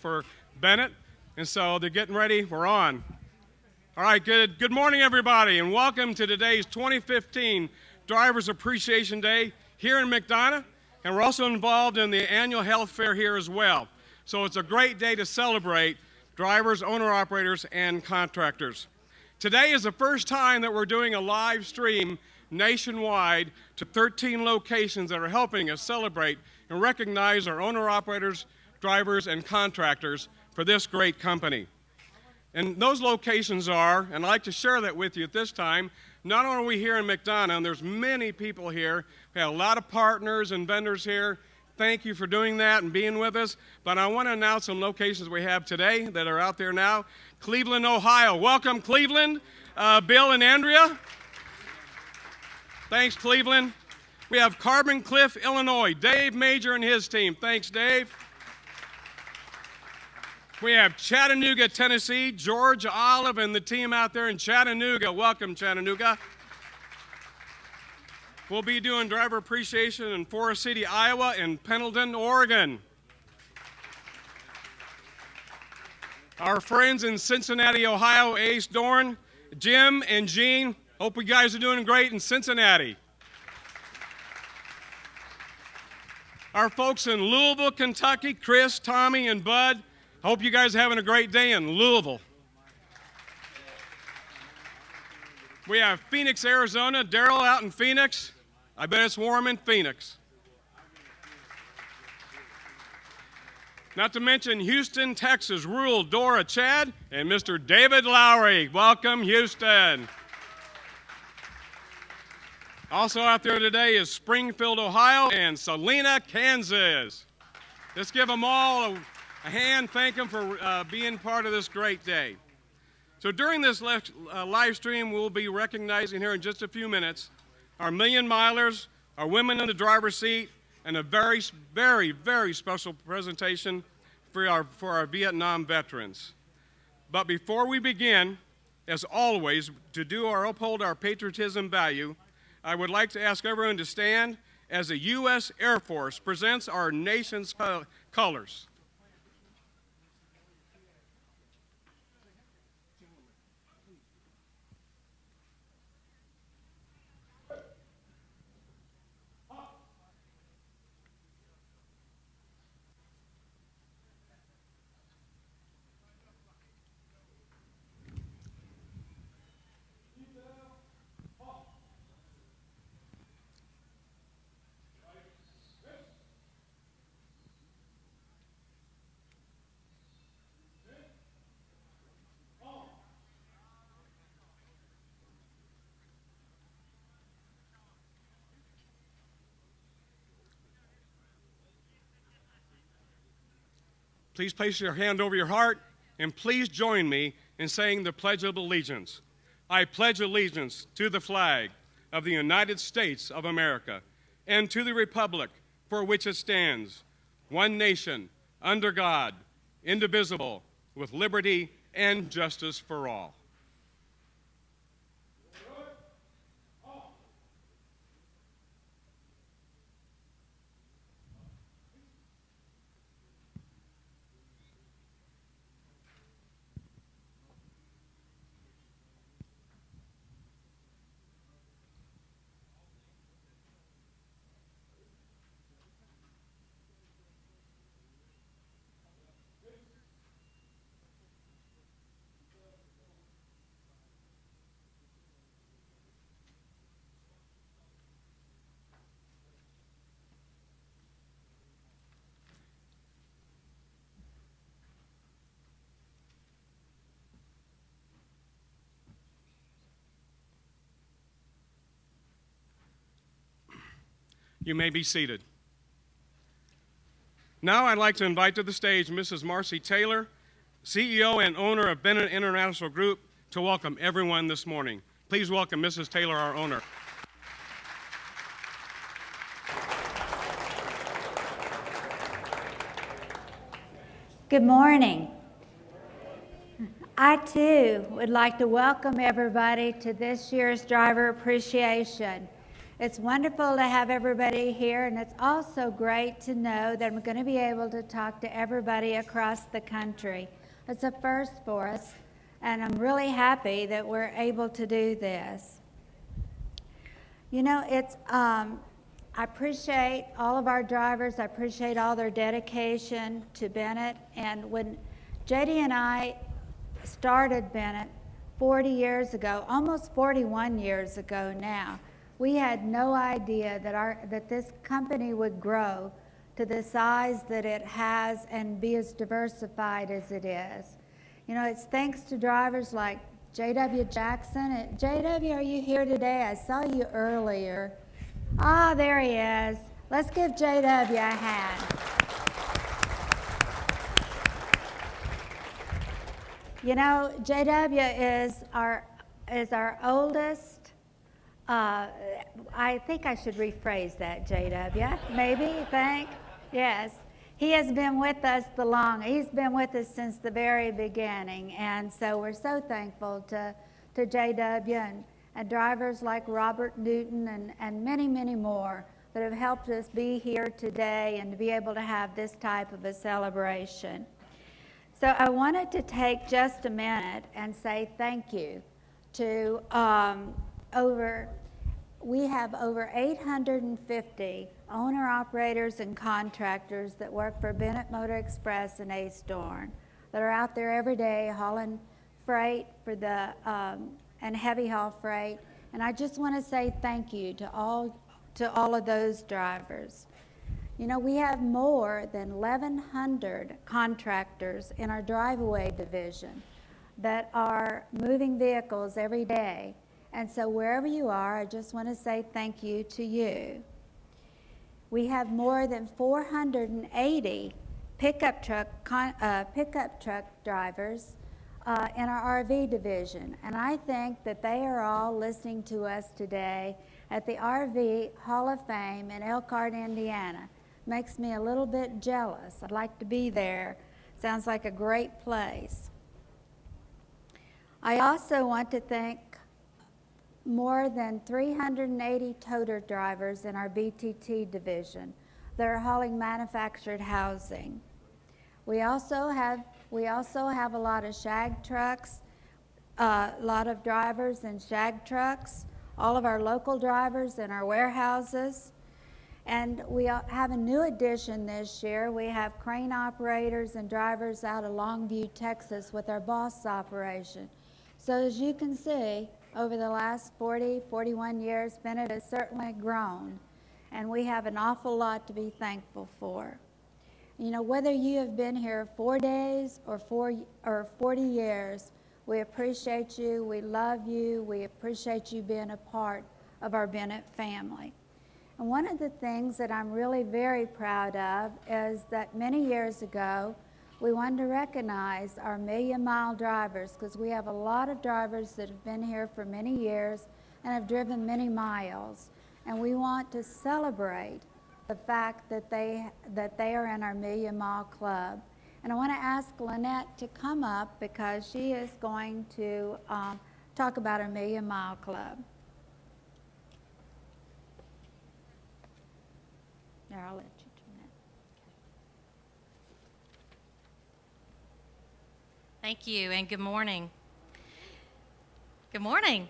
for Bennett, and so they're getting ready. We're on. All right, good morning, everybody, and welcome to today's 2015 Drivers Appreciation Day here in McDonough, and we're also involved in the annual health fair here as well. So it's a great day to celebrate drivers, owner-operators, and contractors. Today is the first time that we're doing a live stream nationwide to 13 locations that are helping us celebrate and recognize our owner-operators, drivers, and contractors for this great company. And those locations are, and I'd like to share that with you at this time, not only are we here in McDonough, and there's many people here, we have a lot of partners and vendors here. Thank you for doing that and being with us. But I want to announce some locations we have today that are out there now. Cleveland, Ohio. Welcome, Cleveland. Bill and Andrea. Thanks, Cleveland. We have Carbon Cliff, Illinois. Dave Major and his team. Thanks, Dave. We have Chattanooga, Tennessee. George Olive and the team out there in Chattanooga. Welcome, Chattanooga. We'll be doing driver appreciation in Forest City, Iowa, and Pendleton, Oregon. Our friends in Cincinnati, Ohio, Ace Dorn, Jim, and Gene. Hope you guys are doing great in Cincinnati. Our folks in Louisville, Kentucky, Chris, Tommy, and Bud. Hope you guys are having a great day in Louisville. We have Phoenix, Arizona. Daryl out in Phoenix. I bet it's warm in Phoenix. Not to mention Houston, Texas. Rural Dora Chad and Mr. David Lowry. Welcome, Houston. Also out there today is Springfield, Ohio, and Salina, Kansas. Let's give them all a hand, thank them for being part of this great day. So during this live stream, we'll be recognizing here in just a few minutes our million milers, our women in the driver's seat, and a very, very, very special presentation for our Vietnam veterans. But before we begin, as always, to uphold our patriotism value, I would like to ask everyone to stand as the U.S. Air Force presents our nation's colors. Please place your hand over your heart, and please join me in saying the Pledge of Allegiance. I pledge allegiance to the flag of the United States of America and to the republic for which it stands, one nation, under God, indivisible, with liberty and justice for all. You may be seated. Now I'd like to invite to the stage Mrs. Marcy Taylor, CEO and owner of Bennett International Group, to welcome everyone this morning. Please welcome Mrs. Taylor, our owner. Good morning. I too would like to welcome everybody to this year's Driver Appreciation. It's wonderful to have everybody here, and it's also great to know that I'm going to be able to talk to everybody across the country. It's a first for us, and I'm really happy that we're able to do this. You know, I appreciate all of our drivers. I appreciate all their dedication to Bennett. And when JD and I started Bennett 40 years ago, almost 41 years ago now, we had no idea that this company would grow to the size that it has and be as diversified as it is. You know, it's thanks to drivers like J.W. Jackson. J.W., are you here today? I saw you earlier. Ah, there he is. Let's give J.W. a hand. You know, J.W. is our oldest. I think I should rephrase that, J.W. Maybe, yes. He has been with us he's been with us since the very beginning, and so we're so thankful to J.W. and drivers like Robert Newton and many, many more that have helped us be here today and to be able to have this type of a celebration. So I wanted to take just a minute and say thank you to we have over 850 owner-operators and contractors that work for Bennett Motor Express and Ace Dorn that are out there every day hauling freight for and heavy haul freight. And I just want to say thank you to all of those drivers. You know, we have more than 1,100 contractors in our driveway division that are moving vehicles every day. And so wherever you are, I just want to say thank you to you. We have more than 480 pickup truck drivers in our RV division. And I think that they are all listening to us today at the RV Hall of Fame in Elkhart, Indiana. Makes me a little bit jealous. I'd like to be there. Sounds like a great place. I also want to thank more than 380 toter drivers in our BTT division that are hauling manufactured housing. We also have a lot of shag trucks, a lot of drivers in shag trucks, all of our local drivers in our warehouses. And we have a new addition this year. We have crane operators and drivers out of Longview, Texas with our Boss operation. So as you can see, over the last 41 years, Bennett has certainly grown, and we have an awful lot to be thankful for. You know, whether you have been here 4 days or 40 years, we appreciate you, we love you, we appreciate you being a part of our Bennett family. And one of the things that I'm really very proud of is that many years ago, we wanted to recognize our million-mile drivers because we have a lot of drivers that have been here for many years and have driven many miles. And we want to celebrate the fact that they are in our million-mile club. And I want to ask Lynette to come up because she is going to talk about our million-mile club. There, I'll let you turn it. Thank you, and good morning. Good morning.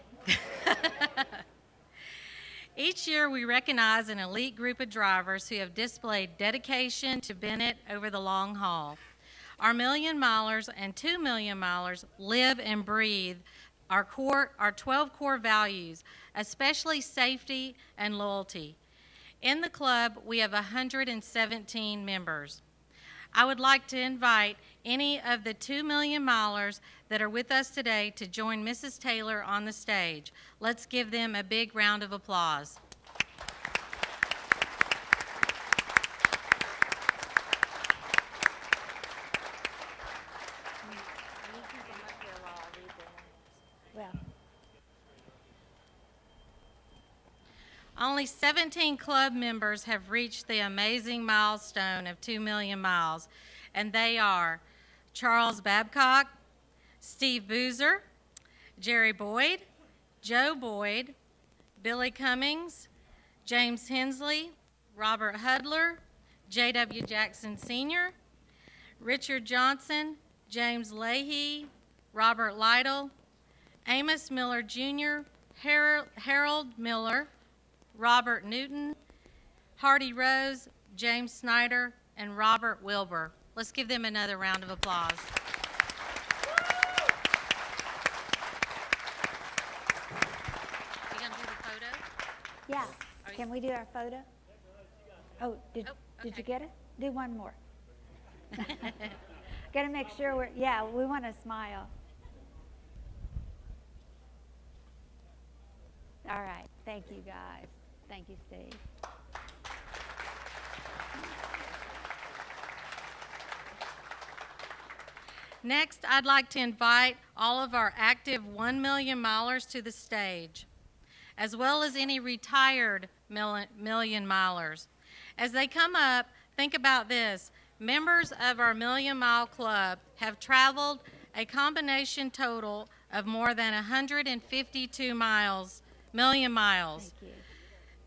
Each year, we recognize an elite group of drivers who have displayed dedication to Bennett over the long haul. Our million milers and 2 million milers live and breathe our 12 core values, especially safety and loyalty. In the club, we have 117 members. I would like to invite any of the 2 million milers that are with us today to join Mrs. Taylor on the stage. Let's give them a big round of applause. Only 17 club members have reached the amazing milestone of 2 million miles, and they are Charles Babcock, Steve Boozer, Jerry Boyd, Joe Boyd, Billy Cummings, James Hensley, Robert Hudler, J.W. Jackson Sr., Richard Johnson, James Leahy, Robert Lytle, Amos Miller Jr., Harold Miller, Robert Newton, Hardy Rose, James Snyder, and Robert Wilbur. Let's give them another round of applause. You gonna do the photo? Yeah. Can we do our photo? Oh, did you okay. get it? Do one more. Got to make sure we want to smile. All right. Thank you, guys. Thank you, Steve. Next, I'd like to invite all of our active 1 million milers to the stage, as well as any retired million milers. As they come up, think about this. Members of our Million Mile Club have traveled a combination total of more than 152 million miles. Thank you.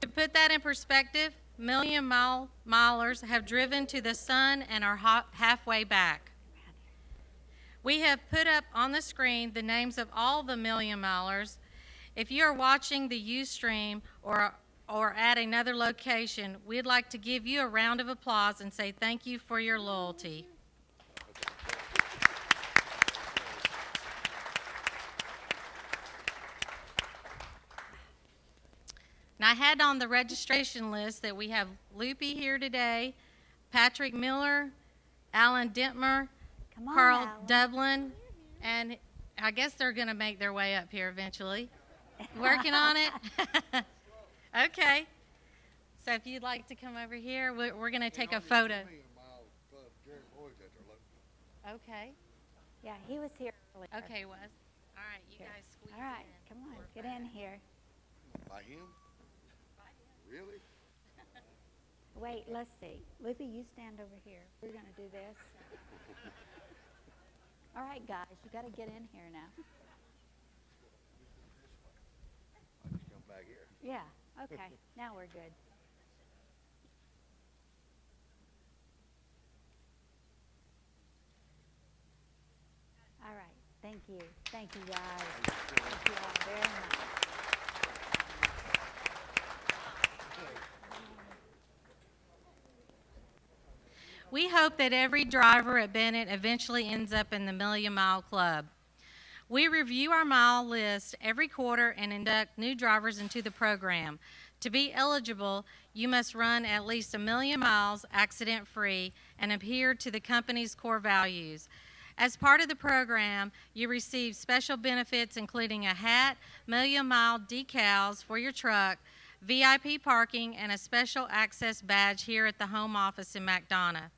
To put that in perspective, milers have driven to the sun and are halfway back. We have put up on the screen the names of all the million milers. If you are watching the Ustream or at another location, we'd like to give you a round of applause and say thank you for your loyalty. And I had on the registration list that we have Loopy here today, Patrick Miller, Alan Dentmer, Come on, Carl Alan. Dublin, and I guess they're going to make their way up here eventually. Working on it? Okay. So if you'd like to come over here, we're going to take a photo. Okay. Yeah, he was here earlier. Okay, Wes. All right, you guys squeeze All right, in. come on, get in here. By him? Really? Wait, let's see. Loopy, you stand over here. We're going to do this. All right, guys, you got to get in here now. I just come back here. Yeah, okay. Now we're good. All right, thank you. Thank you, guys. Thank you all very much. We hope that every driver at Bennett eventually ends up in the Million Mile Club. We review our mile list every quarter and induct new drivers into the program. To be eligible, you must run at least 1 million miles accident-free and adhere to the company's core values. As part of the program, you receive special benefits including a hat, Million Mile decals for your truck, VIP parking, and a special access badge here at the home office in McDonough.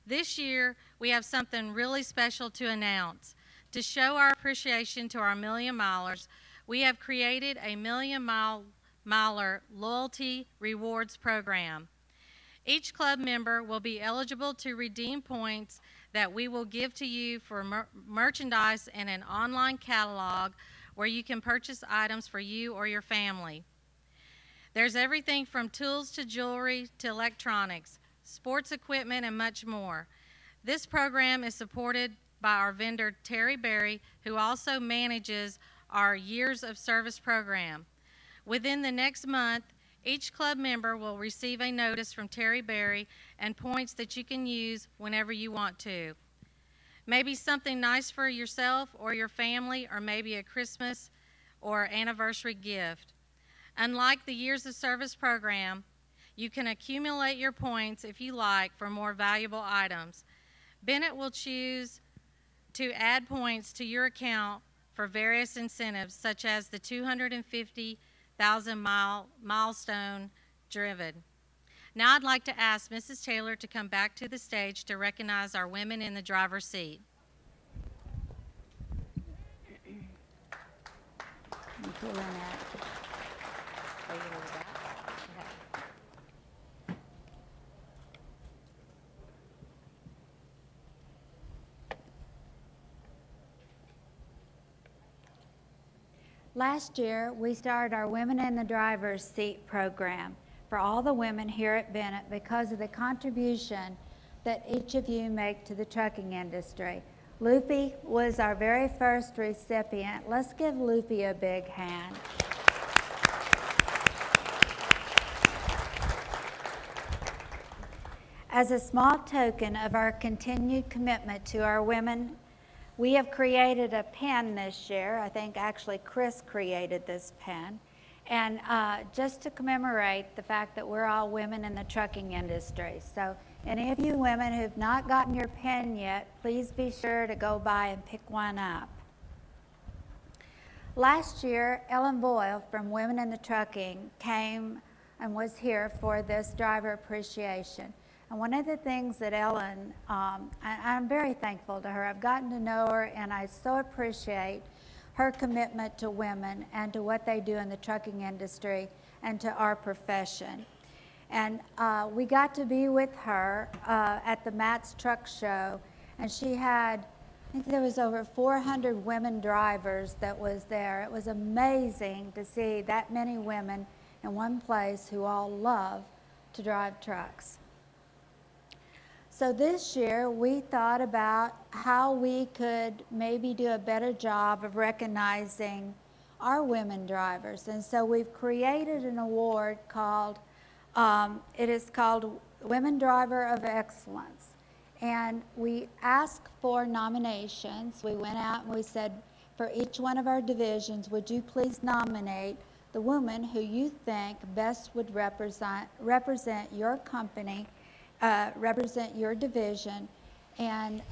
This year, we have something really special to announce. To show our appreciation to our million milers, we have created a Million Miler Loyalty Rewards Program. Each club member will be eligible to redeem points that we will give to you for merchandise in an online catalog where you can purchase items for you or your family. There's everything from tools to jewelry to electronics, sports equipment, and much more. This program is supported by our vendor Terry Berry, who also manages our Years of Service program. Within the next month, each club member will receive a notice from Terry Berry and points that you can use whenever you want to. Maybe something nice for yourself or your family, or maybe a Christmas or anniversary gift. Unlike the Years of Service program, you can accumulate your points if you like for more valuable items. Bennett will choose to add points to your account for various incentives, such as the 250,000 milestone driven. Now I'd like to ask Mrs. Taylor to come back to the stage to recognize our women in the driver's seat. Thank you, Lynette. Are you ready with that? Okay. Last year, we started our Women in the Driver's Seat program. for all the women here at Bennett because of the contribution that each of you make to the trucking industry. Lupe was our very first recipient. Let's give Lupe a big hand. As a small token of our continued commitment to our women, we have created a pen this year. I think actually Chris created this pen. And just to commemorate the fact that we're all women in the trucking industry. So any of you women who've not gotten your pen yet, please be sure to go by and pick one up. Last year, Ellen Boyle from Women in the Trucking came and was here for this driver appreciation. And one of the things that Ellen, I'm very thankful to her. I've gotten to know her, and I so appreciate her commitment to women and to what they do in the trucking industry and to our profession. And we got to be with her at the Matt's Truck Show, and she had, I think there was over 400 women drivers that was there. It was amazing to see that many women in one place who all love to drive trucks. So this year, we thought about how we could maybe do a better job of recognizing our women drivers. And so we've created an award called, it is called Women Driver of Excellence. And we asked for nominations. We went out and we said, for each one of our divisions, would you please nominate the woman who you think best would represent your company, represent your division, and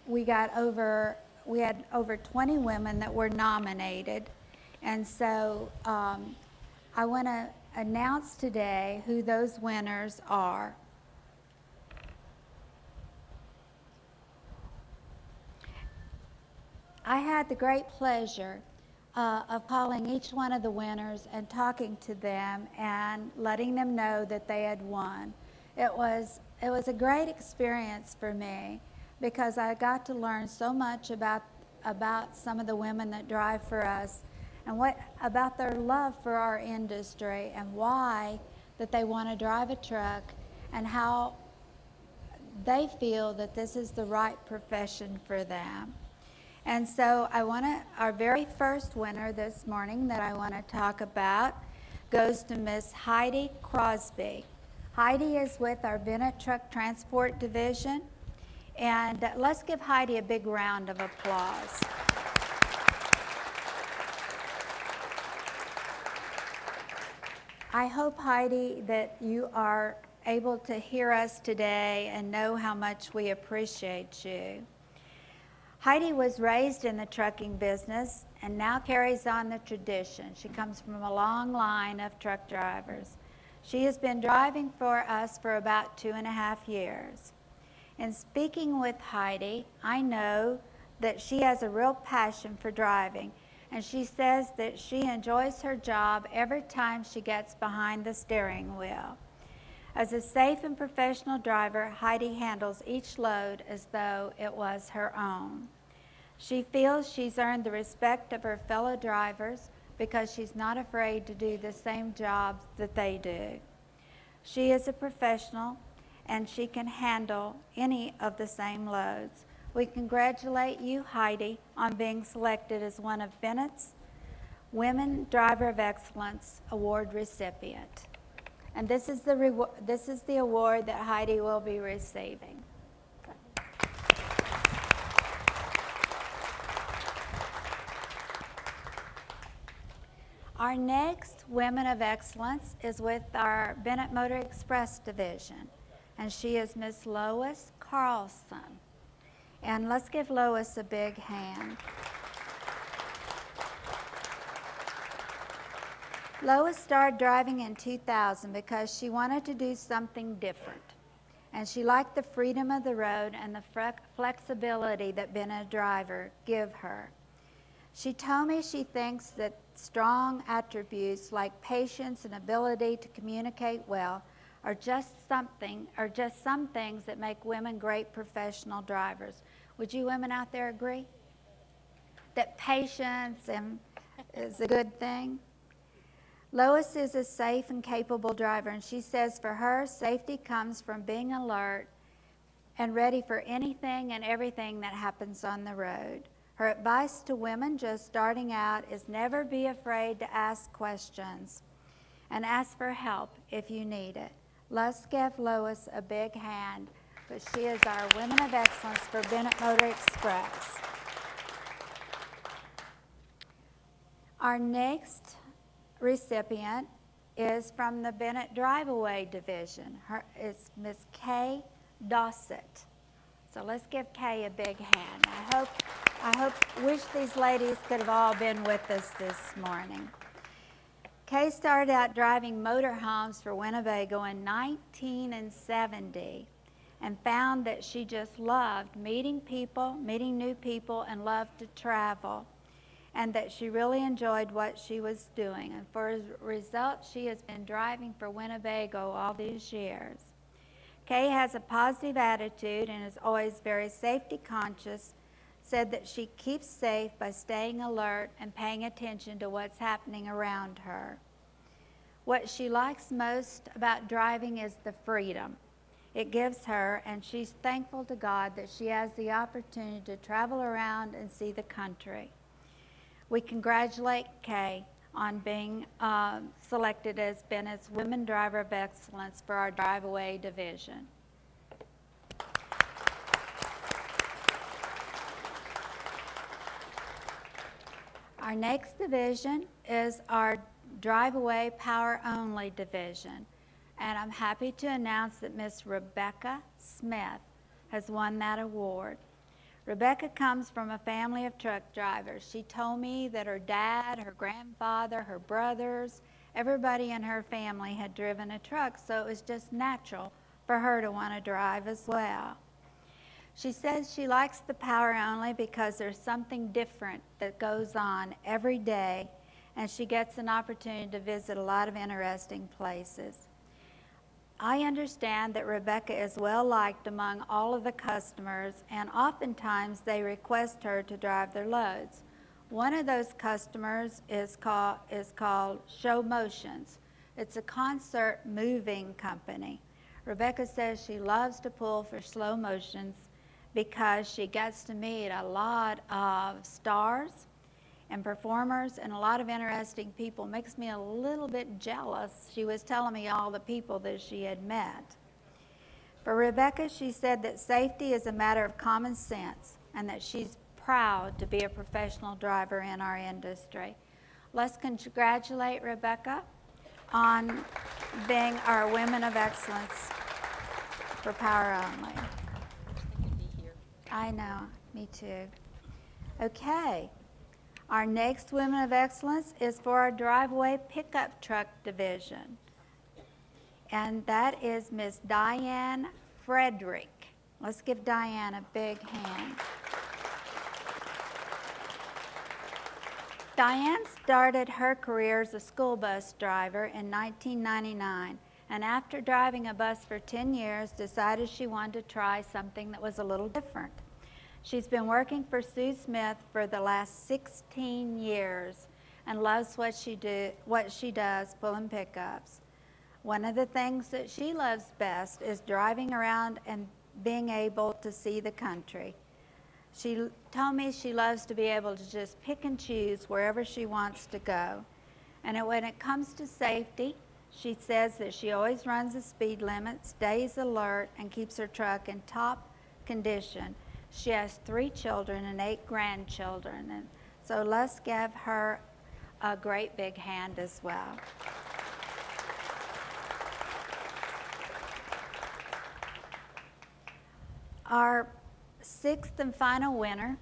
we had over 20 women that were nominated, and so I want to announce today who those winners are. I had the great pleasure of calling each one of the winners and talking to them and letting them know that they had won. It was a great experience for me because I got to learn so much about some of the women that drive for us and about their love for our industry and why that they want to drive a truck and how they feel that this is the right profession for them. And so our very first winner this morning that I want to talk about goes to Miss Heidi Crosby. Heidi is with our Bennett Truck Transport Division, and let's give Heidi a big round of applause. I hope, Heidi, that you are able to hear us today and know how much we appreciate you. Heidi was raised in the trucking business and now carries on the tradition. She comes from a long line of truck drivers. She has been driving for us for about 2.5 years. In speaking with Heidi, I know that she has a real passion for driving, and she says that she enjoys her job every time she gets behind the steering wheel. As a safe and professional driver, Heidi handles each load as though it was her own. She feels she's earned the respect of her fellow drivers because she's not afraid to do the same jobs that they do. She is a professional and she can handle any of the same loads. We congratulate you, Heidi, on being selected as one of Bennett's Women Driver of Excellence Award recipient. And this is the award that Heidi will be receiving. Our next Women of Excellence is with our Bennett Motor Express division, and she is Miss Lois Carlson. And let's give Lois a big hand. Lois started driving in 2000 because she wanted to do something different, and she liked the freedom of the road and the flexibility that being a driver give her. She told me she thinks that strong attributes like patience and ability to communicate well are just some things that make women great professional drivers. Would you women out there agree? That patience is a good thing? Lois is a safe and capable driver, and she says for her, safety comes from being alert and ready for anything and everything that happens on the road. Her advice to women just starting out is never be afraid to ask questions and ask for help if you need it. Let's give Lois a big hand, because she is our Women of Excellence for Bennett Motor Express. Our next recipient is from the Bennett Drive-Away Division. It's Miss Kay Dossett. So let's give Kay a big hand. Wish these ladies could have all been with us this morning. Kay started out driving motorhomes for Winnebago in 1970 and found that she just loved meeting people, meeting new people, and loved to travel, and that she really enjoyed what she was doing. And for a result, she has been driving for Winnebago all these years. Kay has a positive attitude and is always very safety conscious, said that she keeps safe by staying alert and paying attention to what's happening around her. What she likes most about driving is the freedom it gives her, and she's thankful to God that she has the opportunity to travel around and see the country. We congratulate Kay on being selected as Bennett's Women Driver of Excellence for our Drive-Away Division. Our next division is our Drive-Away Power-Only Division, and I'm happy to announce that Miss Rebecca Smith has won that award. Rebecca comes from a family of truck drivers. She told me that her dad, her grandfather, her brothers, everybody in her family had driven a truck, so it was just natural for her to want to drive as well. She says she likes the power only because there's something different that goes on every day, and she gets an opportunity to visit a lot of interesting places. I understand that Rebecca is well liked among all of the customers, and oftentimes they request her to drive their loads. One of those customers is called Show Motions. It's a concert moving company. Rebecca says she loves to pull for Slow Motions because she gets to meet a lot of stars and performers and a lot of interesting people. Makes me a little bit jealous. She was telling me all the people that she had met. For Rebecca, she said that safety is a matter of common sense and that she's proud to be a professional driver in our industry. Let's congratulate Rebecca on being our Women of Excellence for Power Only. I know, me too. Okay. Our next Women of Excellence is for our Drive-Away Pickup Truck Division, and that is Miss Diane Frederick. Let's give Diane a big hand. Diane started her career as a school bus driver in 1999, and after driving a bus for 10 years, decided she wanted to try something that was a little different. She's been working for Sue Smith for the last 16 years and loves what she does, pulling pickups. One of the things that she loves best is driving around and being able to see the country. She told me she loves to be able to just pick and choose wherever she wants to go. And when it comes to safety, she says that she always runs the speed limit, stays alert, and keeps her truck in top condition. She has 3 children and 8 grandchildren, and so let's give her a great big hand as well. Our 6th and final winner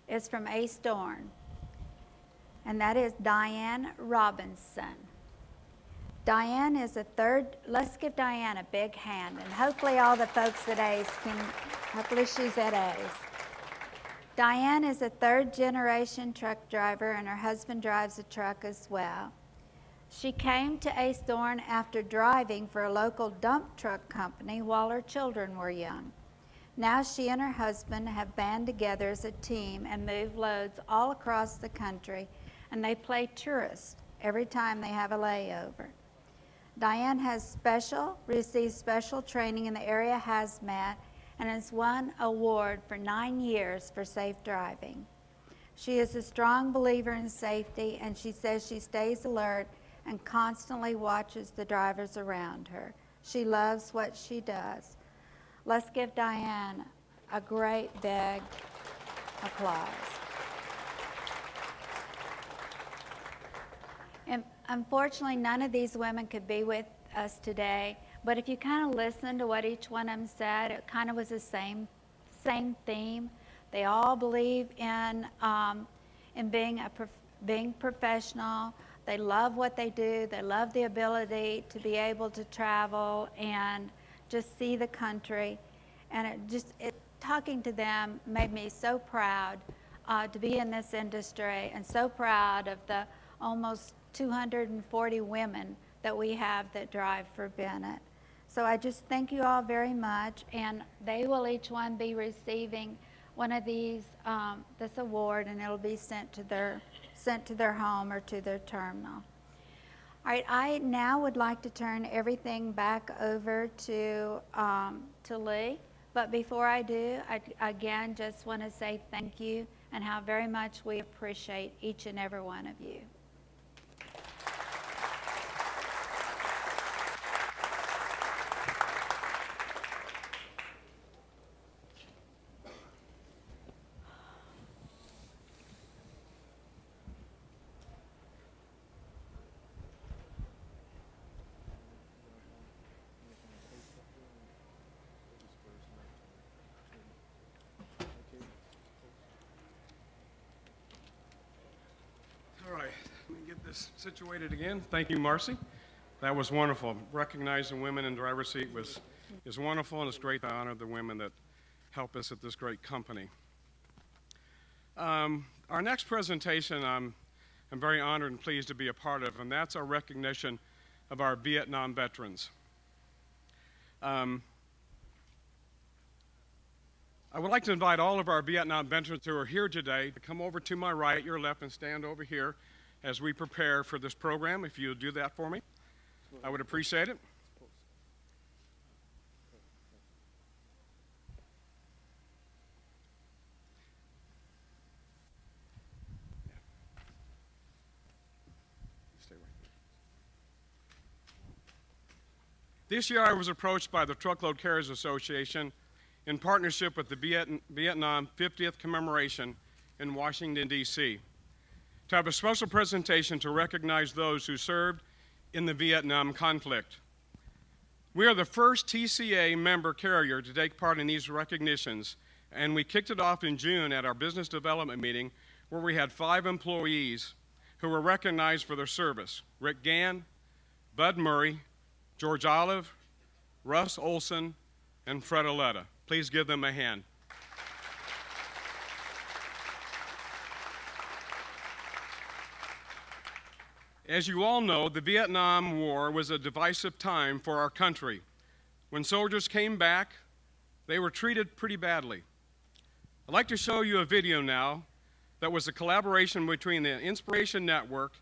is from Ace Dorn, and that is Diane Robinson. Diane is a third, let's give Diane a big hand, and hopefully all the folks at Ace hopefully she's at Ace. Diane is a 3rd-generation truck driver, and her husband drives a truck as well. She came to Ace Dorn after driving for a local dump truck company while her children were young. Now she and her husband have band together as a team and move loads all across the country, and they play tourist every time they have a layover. Diane has received special training in the area hazmat and has won an award for 9 years for safe driving. She is a strong believer in safety, and she says she stays alert and constantly watches the drivers around her. She loves what she does. Let's give Diane a great big applause. And unfortunately, none of these women could be with us today, but if you kind of listen to what each one of them said, it kind of was the same theme. They all believe in being professional. They love what they do. They love the ability to be able to travel and just see the country. And talking to them made me so proud to be in this industry, and so proud of the almost 240 women that we have that drive for Bennett. So I just thank you all very much, and they will each one be receiving one of these, this award, and it'll be sent to their home or to their terminal. All right, I now would like to turn everything back over to Lee. But before I do, I again just want to say thank you and how very much we appreciate each and every one of you. All right, let me get this situated again. Thank you, Marcy. That was wonderful. Recognizing women in driver's seat is wonderful, and it's great to honor the women that help us at this great company. Our next presentation I'm very honored and pleased to be a part of, and that's our recognition of our Vietnam veterans. I would like to invite all of our Vietnam veterans who are here today to come over to my right, your left, and stand over here as we prepare for this program. If you'll do that for me, I would appreciate it. Stay right there. This year I was approached by the Truckload Carriers Association in partnership with the Vietnam 50th commemoration in Washington, D.C., to have a special presentation to recognize those who served in the Vietnam conflict. We are the first TCA member carrier to take part in these recognitions, and we kicked it off in June at our business development meeting, where we had 5 employees who were recognized for their service: Rick Gann, Bud Murray, George Olive, Russ Olson, and Fred Aletta. Please give them a hand. As you all know, the Vietnam War was a divisive time for our country. When soldiers came back, they were treated pretty badly. I'd like to show you a video now that was a collaboration between the Inspiration Network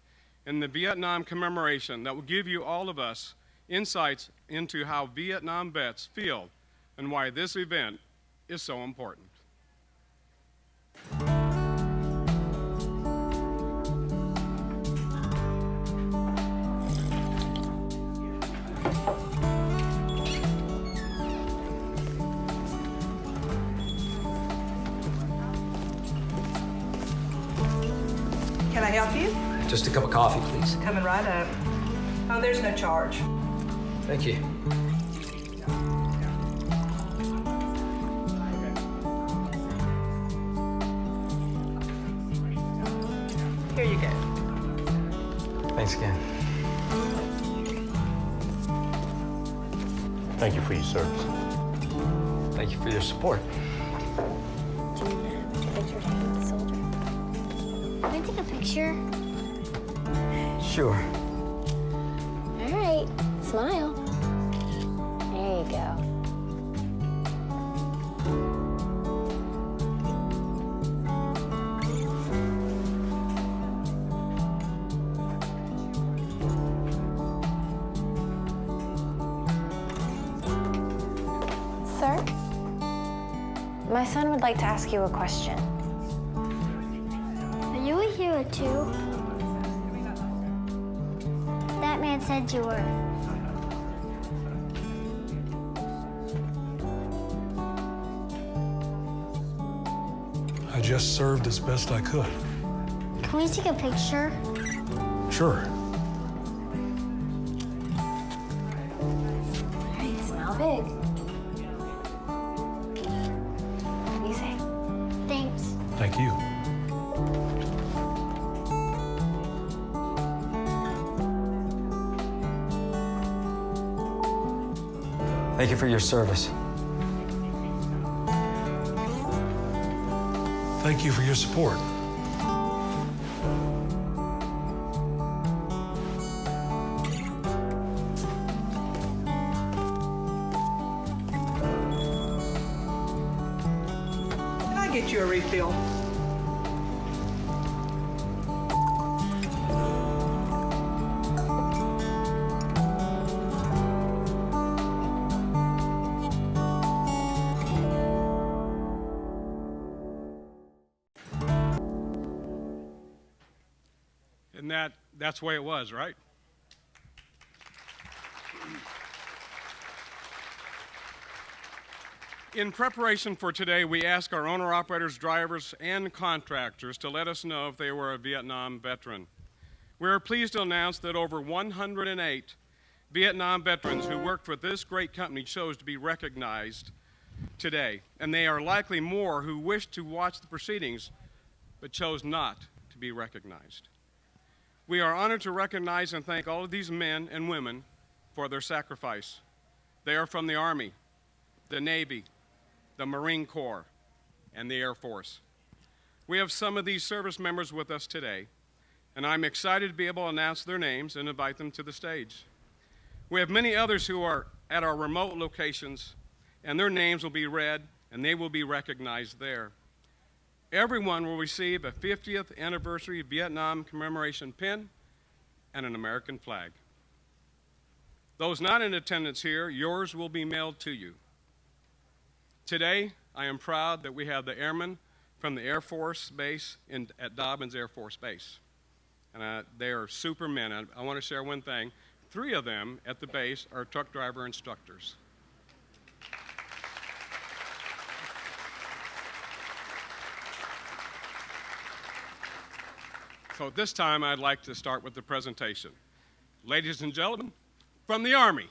and the Vietnam Commemoration that will give you, all of us, insights into how Vietnam vets feel and why this event is so important. Can I help you? Just a cup of coffee, please. Coming right up. Oh, there's no charge. Thank you. Here you go. Thanks again. Thank you for your service. Thank you for your support. Do you want to take a picture taking with the soldier? Can I take a picture? Sure. All right, smile. There you go. son would like to ask you a question. Are you a hero too? That man said you were. I just served as best I could. Can we take a picture? Sure. Hey, smile big. What do you say? Thanks. Thank you. Thank you for your service. Thank you for your support. Can I get you a refill? And that's the way it was, right? In preparation for today, we asked our owner-operators, drivers, and contractors to let us know if they were a Vietnam veteran. We are pleased to announce that over 108 Vietnam veterans who worked for this great company chose to be recognized today, and they are likely more who wished to watch the proceedings but chose not to be recognized. We are honored to recognize and thank all of these men and women for their sacrifice. They are from the Army, the Navy, the Marine Corps, and the Air Force. We have some of these service members with us today, and I'm excited to be able to announce their names and invite them to the stage. We have many others who are at our remote locations, and their names will be read, and they will be recognized there. Everyone will receive a 50th anniversary Vietnam commemoration pin and an American flag. Those not in attendance here, yours will be mailed to you. Today, I am proud that we have the airmen from the Air Force Base at Dobbins Air Force Base. And they are supermen. I want to share one thing. 3 of them at the base are truck driver instructors. So at this time, I'd like to start with the presentation. Ladies and gentlemen, from the Army.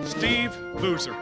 Steve Boozer.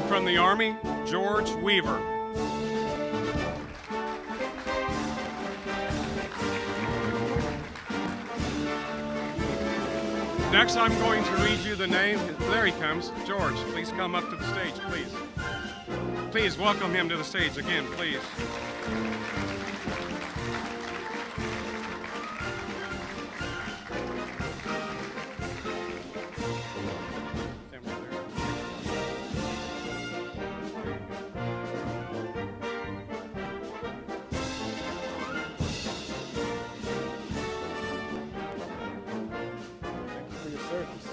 From the Army, George Weaver. Next, I'm going to read you the name. There he comes. George, please come up to the stage, please. Please welcome him to the stage again, please. For your service.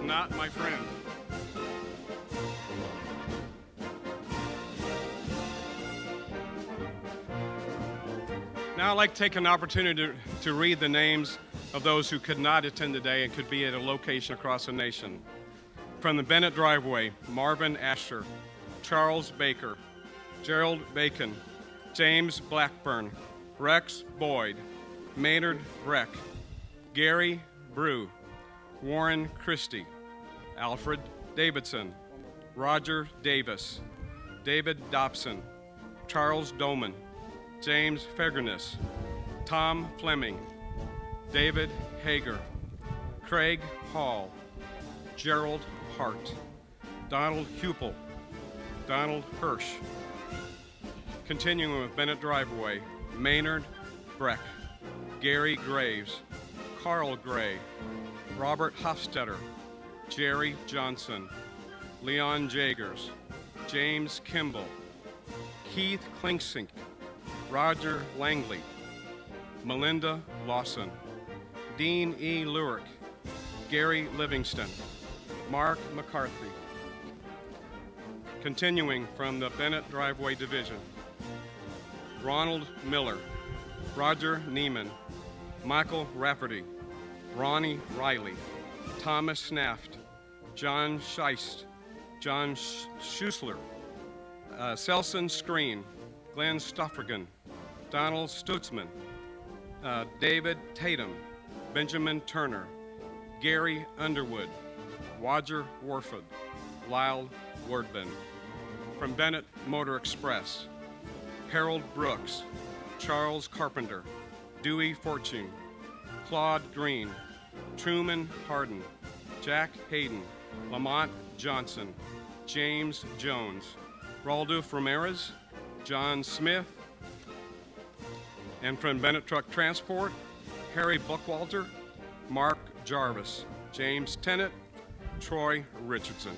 not my friend. Now I'd like to take an opportunity to read the names of those who could not attend today and could be at a location across the nation. From the Bennett Driveway, Marvin Asher, Charles Baker, Gerald Bacon, James Blackburn, Rex Boyd, Maynard Breck, Gary Brew, Warren Christie, Alfred Davidson, Roger Davis, David Dobson, Charles Doman, James Fegerness, Tom Fleming, David Hager, Craig Hall, Gerald Hart, Donald Hupel, Donald Hirsch. Continuing with Bennett Driveway, Maynard Breck, Gary Graves, Carl Gray, Robert Hofstetter, Jerry Johnson, Leon Jagers, James Kimball, Keith Klingsink, Roger Langley, Melinda Lawson, Dean E. Lurick, Gary Livingston, Mark McCarthy. Continuing from the Bennett Driveway Division, Ronald Miller, Roger Neiman, Michael Rafferty, Ronnie Riley, Thomas Snaft, John Scheist, John Schussler, Selson Screen, Glenn Stoffergan, Donald Stutzman, David Tatum, Benjamin Turner, Gary Underwood, Roger Warford, Lyle Wordman. From Bennett Motor Express, Harold Brooks, Charles Carpenter, Dewey Fortune, Claude Green, Truman Harden, Jack Hayden, Lamont Johnson, James Jones, Raldolph Ramirez, John Smith, and from Bennett Truck Transport, Harry Buckwalter, Mark Jarvis, James Tennant, Troy Richardson.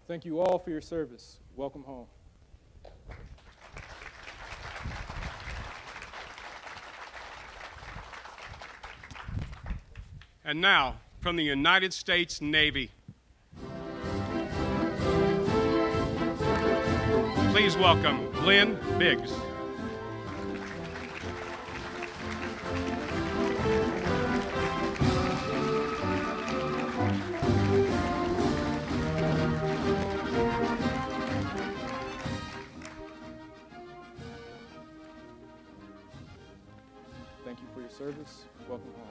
Thank you all for your service. Welcome home. And now, from the United States Navy, please welcome Glenn Biggs. Thank you for your service. Welcome home.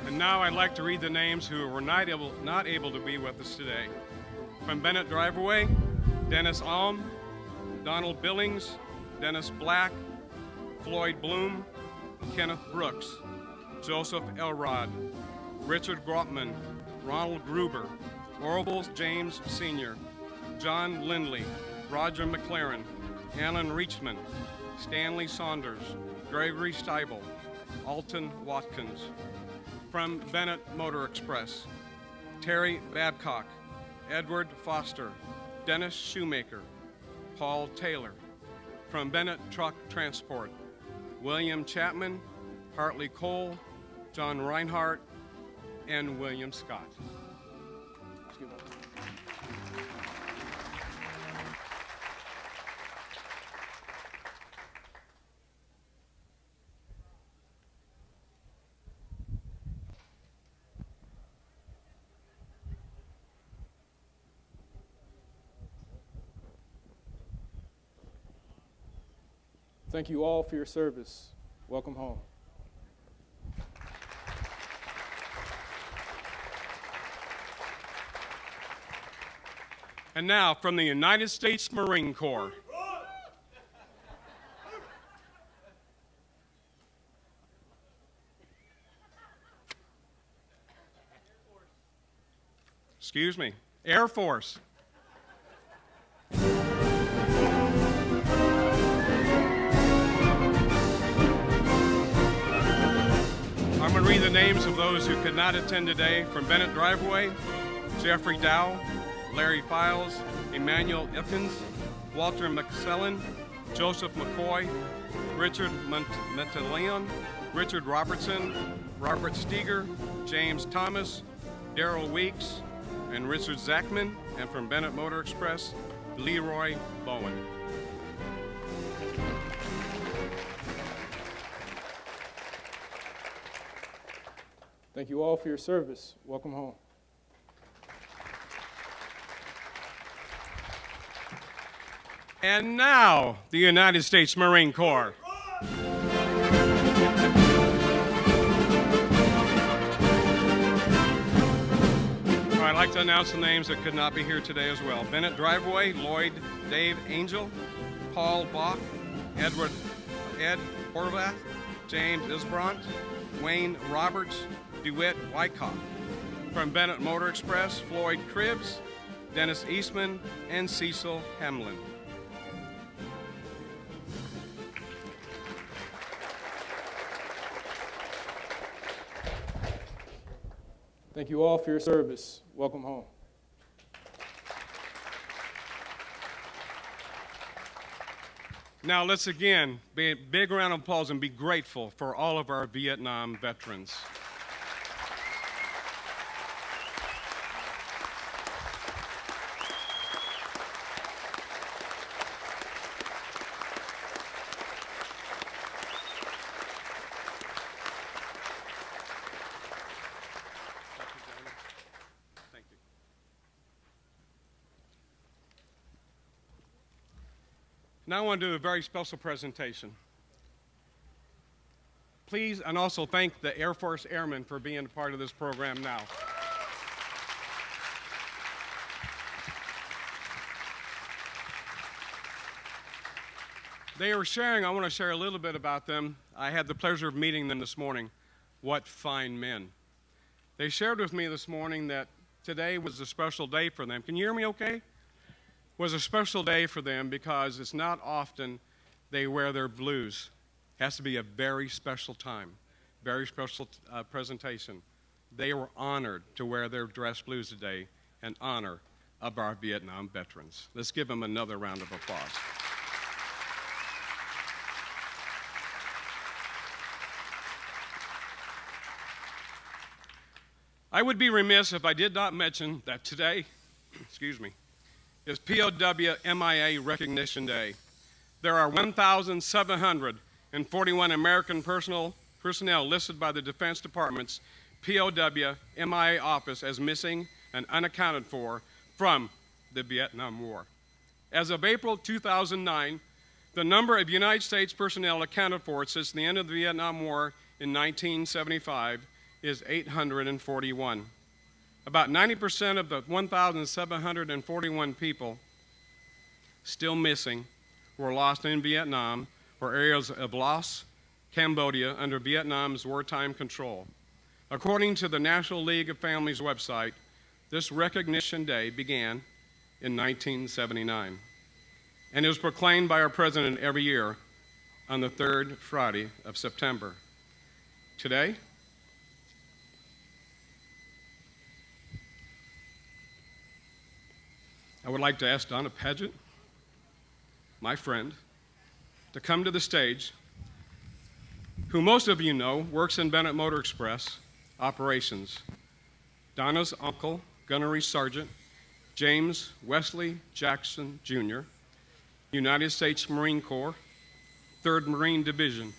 And now I'd like to read the names who were not able to be with us today. From Bennett Driveway, Dennis Alm, Donald Billings, Dennis Black, Floyd Bloom, Kenneth Brooks, Joseph Elrod, Richard Grotman, Ronald Gruber, Orville James Sr., John Lindley, Roger McLaren, Alan Reachman, Stanley Saunders, Gregory Steibel, Alton Watkins. From Bennett Motor Express, Terry Babcock, Edward Foster, Dennis Shoemaker, Paul Taylor. From Bennett Truck Transport, William Chapman, Hartley Cole, John Reinhardt, and William Scott. Thank you all for your service. Welcome home. And now, from the United States Marine Corps. Excuse me, Air Force. I'm going to read the names of those who could not attend today. From Bennett Driveway, Jeffrey Dow, Larry Files, Emmanuel Ickens, Walter McSellen, Joseph McCoy, Richard Metaleon, Richard Robertson, Robert Steger, James Thomas, Darrell Weeks, and Richard Zachman, and from Bennett Motor Express, Leroy Bowen. Thank you all for your service. Welcome home. And now, the United States Marine Corps. I'd like to announce the names that could not be here today as well. Bennett Driveway, Lloyd Dave Angel, Paul Bach, Ed Horvath, James Isbrant, Wayne Roberts, DeWitt Wyckoff. From Bennett Motor Express, Floyd Cribbs, Dennis Eastman, and Cecil Hamlin. Thank you all for your service. Welcome home. Now let's again be a big round of applause and be grateful for all of our Vietnam veterans. Now I want to do a very special presentation. Please, and also thank the Air Force Airmen for being a part of this program now. They were sharing, I want to share a little bit about them. I had the pleasure of meeting them this morning. What fine men. They shared with me this morning that today was a special day for them. Can you hear me okay? Was a special day for them because it's not often they wear their blues. It has to be a very special time, very special presentation. They were honored to wear their dress blues today in honor of our Vietnam veterans. Let's give them another round of applause. I would be remiss if I did not mention that today, excuse me, is POW MIA Recognition Day. There are 1,741 American personnel listed by the Defense Department's POW MIA office as missing and unaccounted for from the Vietnam War. As of April 2009, the number of United States personnel accounted for since the end of the Vietnam War in 1975 is 841. About 90% of the 1,741 people still missing were lost in Vietnam or areas of Laos, Cambodia under Vietnam's wartime control. According to the National League of Families website, this Recognition Day began in 1979 and it was proclaimed by our president every year on the third Friday of September. Today, I would like to ask Donna Paget, my friend, to come to the stage, who most of you know works in Bennett Motor Express operations. Donna's uncle, Gunnery Sergeant James Wesley Jackson, Jr., United States Marine Corps, 3rd Marine Division,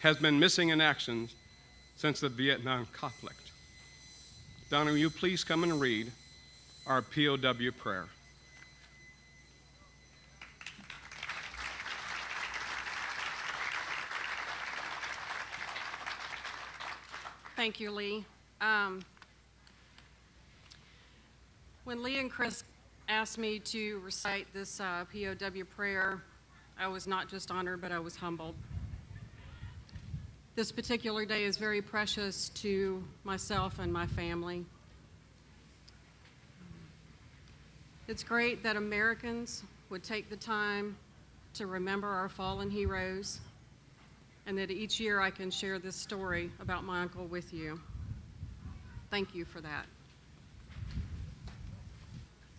has been missing in action since the Vietnam conflict. Donna, will you please come and read our POW prayer? Thank you, Lee. When Lee and Chris asked me to recite this POW prayer, I was not just honored, but I was humbled. This particular day is very precious to myself and my family. It's great that Americans would take the time to remember our fallen heroes, and that each year I can share this story about my uncle with you. Thank you for that.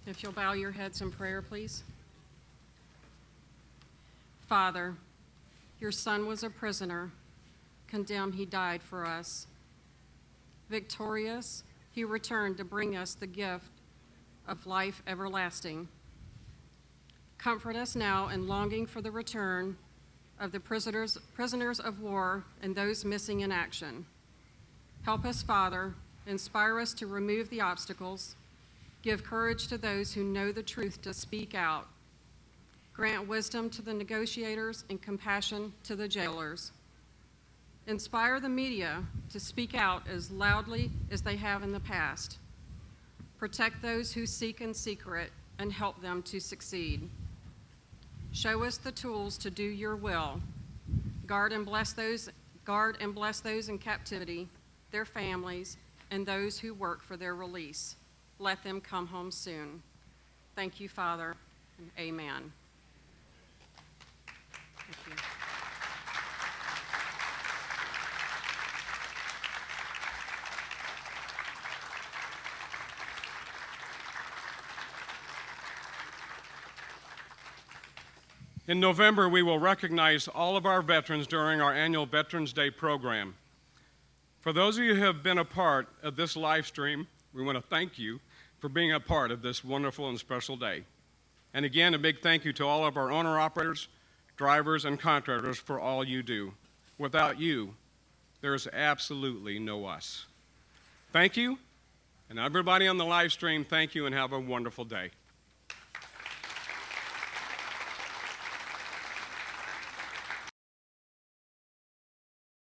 If you'll bow your heads in prayer, please. Father, your son was a prisoner. Condemned, he died for us. Victorious, he returned to bring us the gift of life everlasting. Comfort us now in longing for the return of the prisoners of war and those missing in action. Help us, Father, inspire us to remove the obstacles, give courage to those who know the truth to speak out, grant wisdom to the negotiators and compassion to the jailers. Inspire the media to speak out as loudly as they have in the past. Protect those who seek in secret and help them to succeed. Show us the tools to do your will. Guard and bless those in captivity, their families, and those who work for their release. Let them come home soon. Thank you, Father, and amen. Thank you. In November, we will recognize all of our veterans during our annual Veterans Day program. For those of you who have been a part of this live stream, we want to thank you for being a part of this wonderful and special day. And again, a big thank you to all of our owner-operators, drivers, and contractors for all you do. Without you, there is absolutely no us. Thank you, and everybody on the live stream, thank you and have a wonderful day.